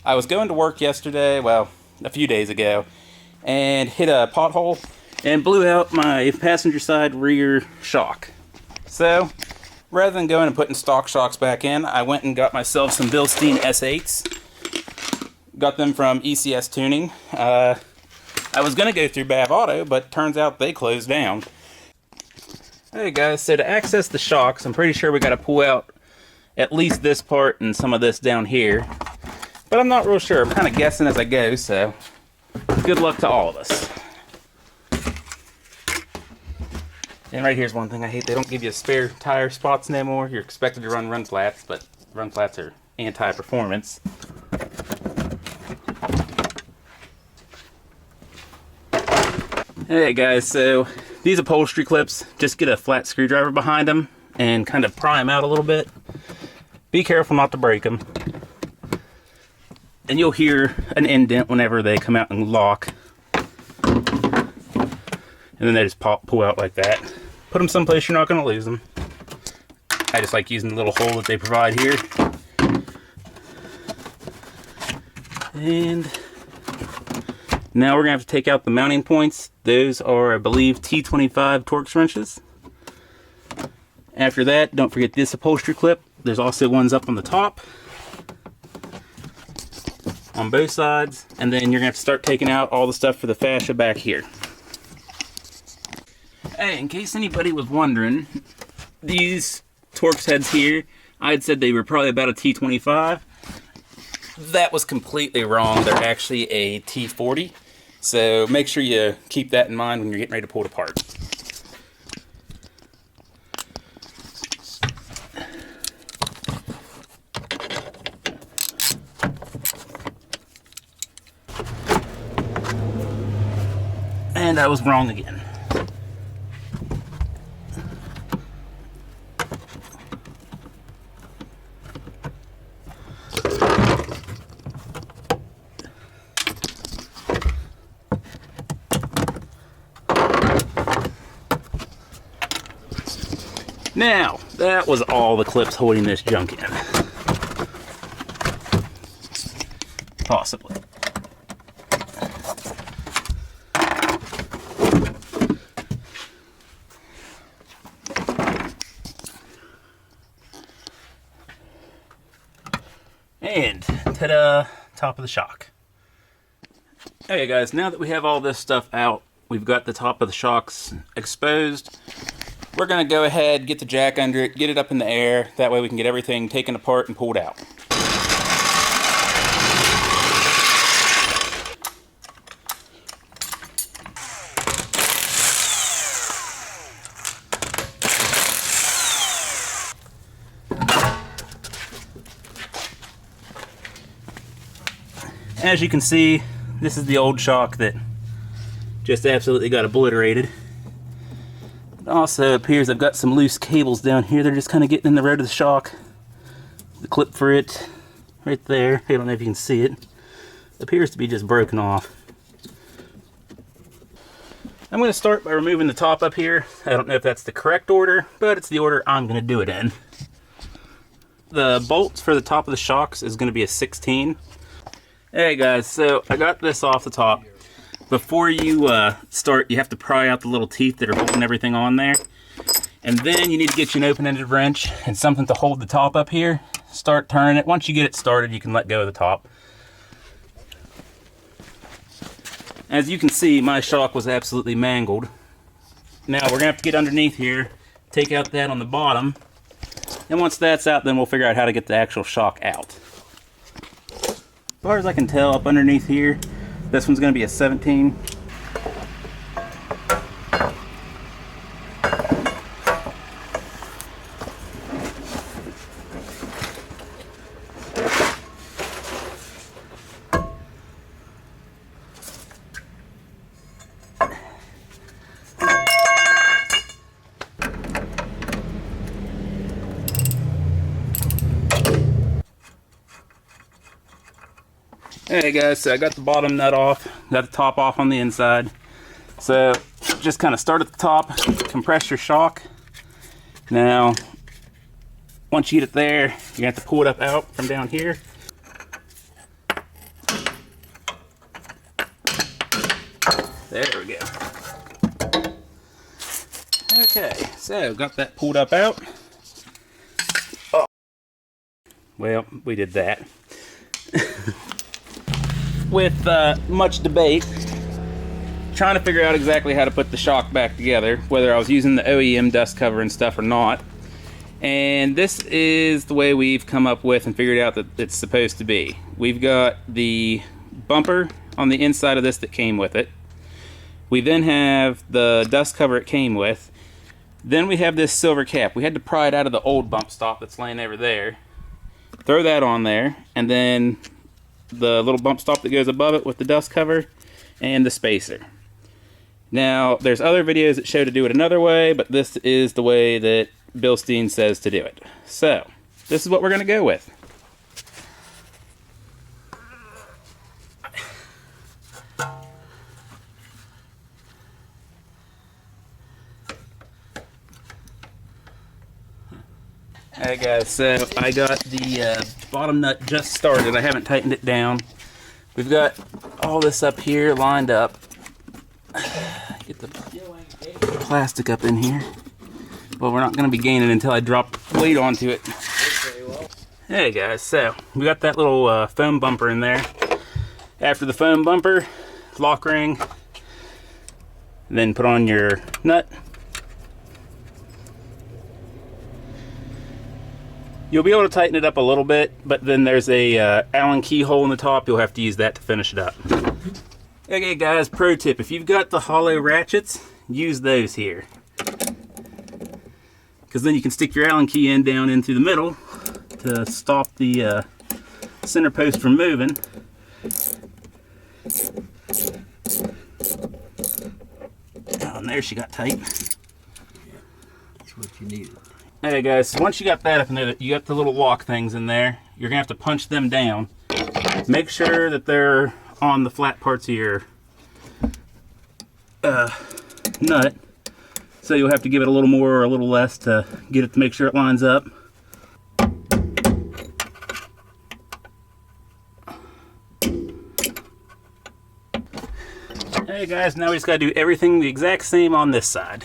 I was going to work yesterday, well, a few days ago, and hit a pothole and blew out my passenger side rear shock. So, rather than going and putting stock shocks back in, I went and got myself some Bilstien S8s. Got them from ECS Tuning. I was going to go through Bav Auto, but turns out they closed down. Hey guys, so to access the shocks, I'm pretty sure we got to pull out at least this part and some of this down here. But I'm not real sure. I'm kind of guessing as I go, so good luck to all of us. And right here's one thing I hate. They don't give you spare tire spots no more. You're expected to run flats, but run flats are anti-performance. Hey guys, so these upholstery clips, just get a flat screwdriver behind them and kind of pry them out a little bit. Be careful not to break them. And you'll hear an indent whenever they come out and lock. And then they just pull out like that. Put them someplace you're not going to lose them. I just like using the little hole that they provide here. And now we're going to have to take out the mounting points. Those are, I believe, T25 Torx wrenches. After that, don't forget this upholstery clip. There's also ones up on the top, on both sides, and then you're going to have to start taking out all the stuff for the fascia back here. Hey, in case anybody was wondering, these Torx heads here, I had said they were probably about a T25. That was completely wrong. They're actually a T40. So make sure you keep that in mind when you're getting ready to pull it apart. And I was wrong again. Now, that was all the clips holding this junk in. Possibly. And, ta-da, top of the shock. Hey guys, now that we have all this stuff out, we've got the top of the shocks exposed. We're going to go ahead, get the jack under it, get it up in the air. That way we can get everything taken apart and pulled out. As you can see, this is the old shock that just absolutely got obliterated. It also appears I've got some loose cables down here. They're just kind of getting in the road of the shock. The clip for it, right there, I don't know if you can see it, appears to be just broken off. I'm going to start by removing the top up here. I don't know if that's the correct order, but it's the order I'm going to do it in. The bolts for the top of the shocks is going to be a 16. Hey guys, so I got this off the top. Before you start, you have to pry out the little teeth that are holding everything on there. And then you need to get you an open-ended wrench and something to hold the top up here. Start turning it. Once you get it started, you can let go of the top. As you can see, my shock was absolutely mangled. Now we're going to have to get underneath here, take out that on the bottom. And once that's out, then we'll figure out how to get the actual shock out. As far as I can tell, up underneath here, this one's going to be a 17. Hey guys, so I got the bottom nut off, got the top off on the inside. So just kind of start at the top, compress your shock. Now, once you get it there, you're gonna have to pull it up out from down here. There we go. Okay, so got that pulled up out. Oh. Well, we did that. With much debate, trying to figure out exactly how to put the shock back together, whether I was using the OEM dust cover and stuff or not. And this is the way we've come up with and figured out that it's supposed to be. We've got the bumper on the inside of this that came with it. We then have the dust cover it came with. Then we have this silver cap. We had to pry it out of the old bump stop that's laying over there. Throw that on there, and then the little bump stop that goes above it with the dust cover and the spacer. Now, there's other videos that show to do it another way, but this is the way that Bilstien says to do it. So, this is what we're going to go with. Alright guys, so I got the bottom nut just started. I haven't tightened it down. We've got all this up here lined up. Get the plastic up in here. Well, we're not going to be gaining until I drop weight onto it. Hey guys, so we got that little foam bumper in there. After the foam bumper, lock ring, then put on your nut. You'll be able to tighten it up a little bit, but then there's a Allen key hole in the top. You'll have to use that to finish it up. Okay guys, pro tip, if you've got the hollow ratchets, use those here. Because then you can stick your Allen key in down into the middle to stop the center post from moving. Oh, and there she got tight. That's what you needed. Hey guys, so once you got that up in there, you got the little lock things in there. You're gonna have to punch them down. Make sure that they're on the flat parts of your nut. So you'll have to give it a little more or a little less to get it to make sure it lines up. Hey guys, now we just gotta do everything the exact same on this side.